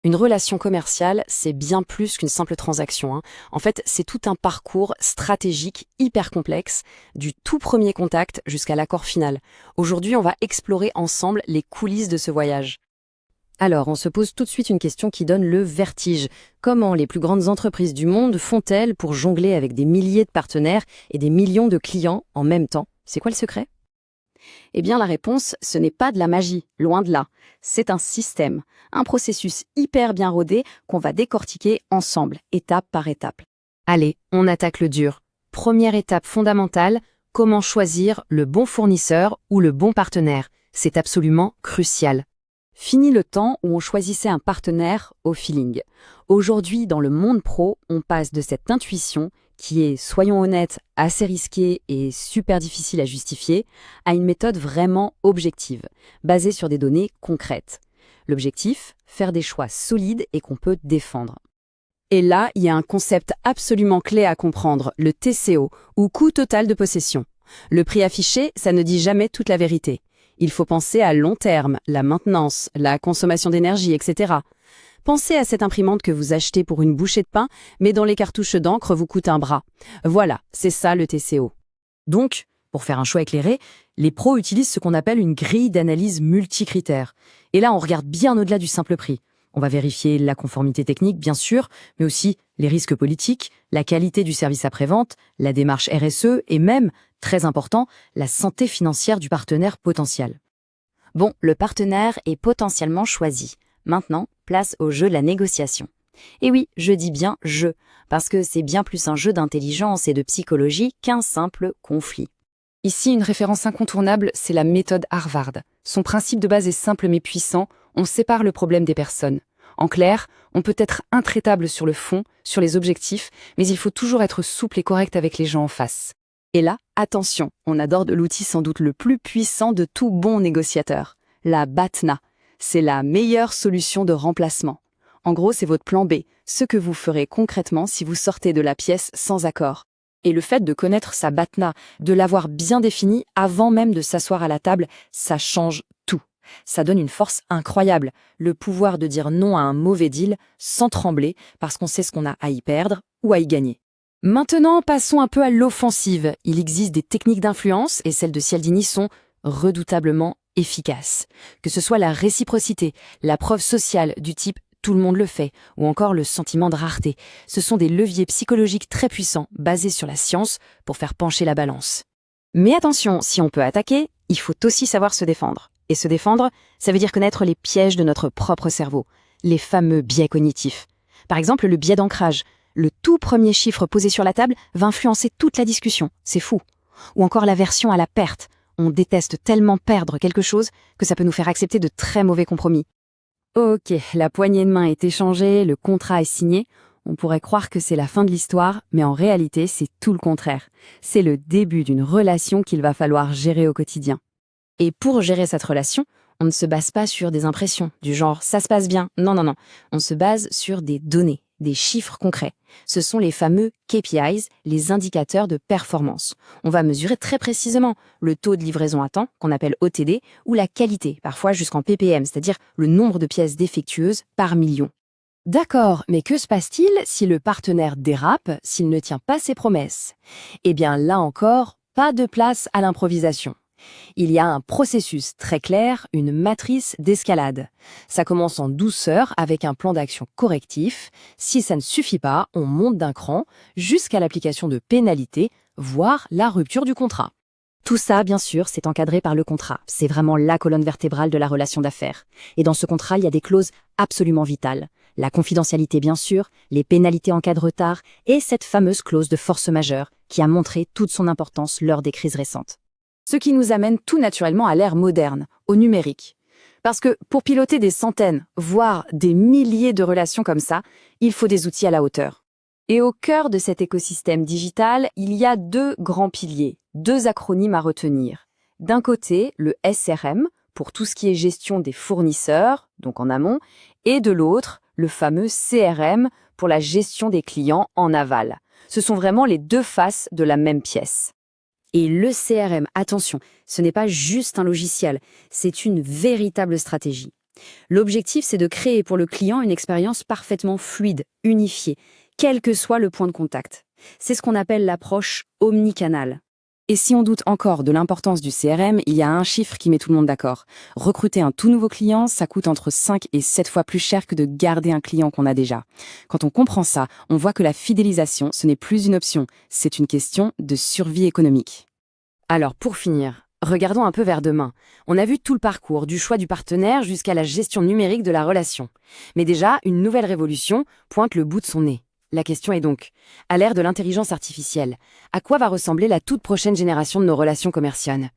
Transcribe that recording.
Une relation commerciale, c'est bien plus qu'une simple transaction, hein. En fait, c'est tout un parcours stratégique hyper complexe, du tout premier contact jusqu'à l'accord final. Aujourd'hui, on va explorer ensemble les coulisses de ce voyage. Alors, on se pose tout de suite une question qui donne le vertige. Comment les plus grandes entreprises du monde font-elles pour jongler avec des milliers de partenaires et des millions de clients en même temps? C'est quoi le secret? Eh bien, la réponse, ce n'est pas de la magie, loin de là. C'est un système, un processus hyper bien rodé qu'on va décortiquer ensemble, étape par étape. Allez, on attaque le dur. Première étape fondamentale, comment choisir le bon fournisseur ou le bon partenaire. C'est absolument crucial. Fini le temps où on choisissait un partenaire au feeling. Aujourd'hui, dans le monde pro, on passe de cette intuition, qui est, soyons honnêtes, assez risquée et super difficile à justifier, à une méthode vraiment objective, basée sur des données concrètes. L'objectif, faire des choix solides et qu'on peut défendre. Et là, il y a un concept absolument clé à comprendre, le TCO, ou coût total de possession. Le prix affiché, ça ne dit jamais toute la vérité. Il faut penser à long terme, la maintenance, la consommation d'énergie, etc. Pensez à cette imprimante que vous achetez pour une bouchée de pain, mais dont les cartouches d'encre vous coûtent un bras. Voilà, c'est ça le TCO. Donc, pour faire un choix éclairé, les pros utilisent ce qu'on appelle une grille d'analyse multicritères. Et là, on regarde bien au-delà du simple prix. On va vérifier la conformité technique, bien sûr, mais aussi les risques politiques, la qualité du service après-vente, la démarche RSE et même, très important, la santé financière du partenaire potentiel. Bon, le partenaire est potentiellement choisi. Maintenant, place au jeu de la négociation. Et oui, je dis bien « jeu », parce que c'est bien plus un jeu d'intelligence et de psychologie qu'un simple conflit. Ici, une référence incontournable, c'est la méthode Harvard. Son principe de base est simple mais puissant, on sépare le problème des personnes. En clair, on peut être intraitable sur le fond, sur les objectifs, mais il faut toujours être souple et correct avec les gens en face. Et là, attention, on aborde l'outil sans doute le plus puissant de tout bon négociateur, la BATNA. C'est la meilleure solution de remplacement. En gros, c'est votre plan B, ce que vous ferez concrètement si vous sortez de la pièce sans accord. Et le fait de connaître sa BATNA, de l'avoir bien définie avant même de s'asseoir à la table, ça change tout. Ça donne une force incroyable, le pouvoir de dire non à un mauvais deal sans trembler parce qu'on sait ce qu'on a à y perdre ou à y gagner. Maintenant, passons un peu à l'offensive. Il existe des techniques d'influence et celles de Cialdini sont redoutablement efficaces. Que ce soit la réciprocité, la preuve sociale du type tout le monde le fait, ou encore le sentiment de rareté. Ce sont des leviers psychologiques très puissants, basés sur la science, pour faire pencher la balance. Mais attention, si on peut attaquer, il faut aussi savoir se défendre. Et se défendre, ça veut dire connaître les pièges de notre propre cerveau, les fameux biais cognitifs. Par exemple, le biais d'ancrage. Le tout premier chiffre posé sur la table va influencer toute la discussion, c'est fou. Ou encore l'aversion à la perte. On déteste tellement perdre quelque chose que ça peut nous faire accepter de très mauvais compromis. Ok, la poignée de main est échangée, le contrat est signé. On pourrait croire que c'est la fin de l'histoire, mais en réalité, c'est tout le contraire. C'est le début d'une relation qu'il va falloir gérer au quotidien. Et pour gérer cette relation, on ne se base pas sur des impressions, du genre « ça se passe bien ». Non, non, non. On se base sur des données, des chiffres concrets. Ce sont les fameux KPIs, les indicateurs de performance. On va mesurer très précisément le taux de livraison à temps, qu'on appelle OTD, ou la qualité, parfois jusqu'en ppm, c'est-à-dire le nombre de pièces défectueuses par million. D'accord, mais que se passe-t-il si le partenaire dérape, s'il ne tient pas ses promesses? Eh bien là encore, pas de place à l'improvisation. Il y a un processus très clair, une matrice d'escalade. Ça commence en douceur avec un plan d'action correctif. Si ça ne suffit pas, on monte d'un cran jusqu'à l'application de pénalités, voire la rupture du contrat. Tout ça, bien sûr, c'est encadré par le contrat. C'est vraiment la colonne vertébrale de la relation d'affaires. Et dans ce contrat, il y a des clauses absolument vitales. La confidentialité, bien sûr, les pénalités en cas de retard et cette fameuse clause de force majeure qui a montré toute son importance lors des crises récentes. Ce qui nous amène tout naturellement à l'ère moderne, au numérique. Parce que pour piloter des centaines, voire des milliers de relations comme ça, il faut des outils à la hauteur. Et au cœur de cet écosystème digital, il y a deux grands piliers, deux acronymes à retenir. D'un côté, le SRM, pour tout ce qui est gestion des fournisseurs, donc en amont, et de l'autre, le fameux CRM, pour la gestion des clients en aval. Ce sont vraiment les deux faces de la même pièce. Et le CRM, attention, ce n'est pas juste un logiciel, c'est une véritable stratégie. L'objectif, c'est de créer pour le client une expérience parfaitement fluide, unifiée, quel que soit le point de contact. C'est ce qu'on appelle l'approche omnicanale. Et si on doute encore de l'importance du CRM, il y a un chiffre qui met tout le monde d'accord. Recruter un tout nouveau client, ça coûte entre 5 et 7 fois plus cher que de garder un client qu'on a déjà. Quand on comprend ça, on voit que la fidélisation, ce n'est plus une option, c'est une question de survie économique. Alors, pour finir, regardons un peu vers demain. On a vu tout le parcours, du choix du partenaire jusqu'à la gestion numérique de la relation. Mais déjà, une nouvelle révolution pointe le bout de son nez. La question est donc, à l'ère de l'intelligence artificielle, à quoi va ressembler la toute prochaine génération de nos relations commerciales ?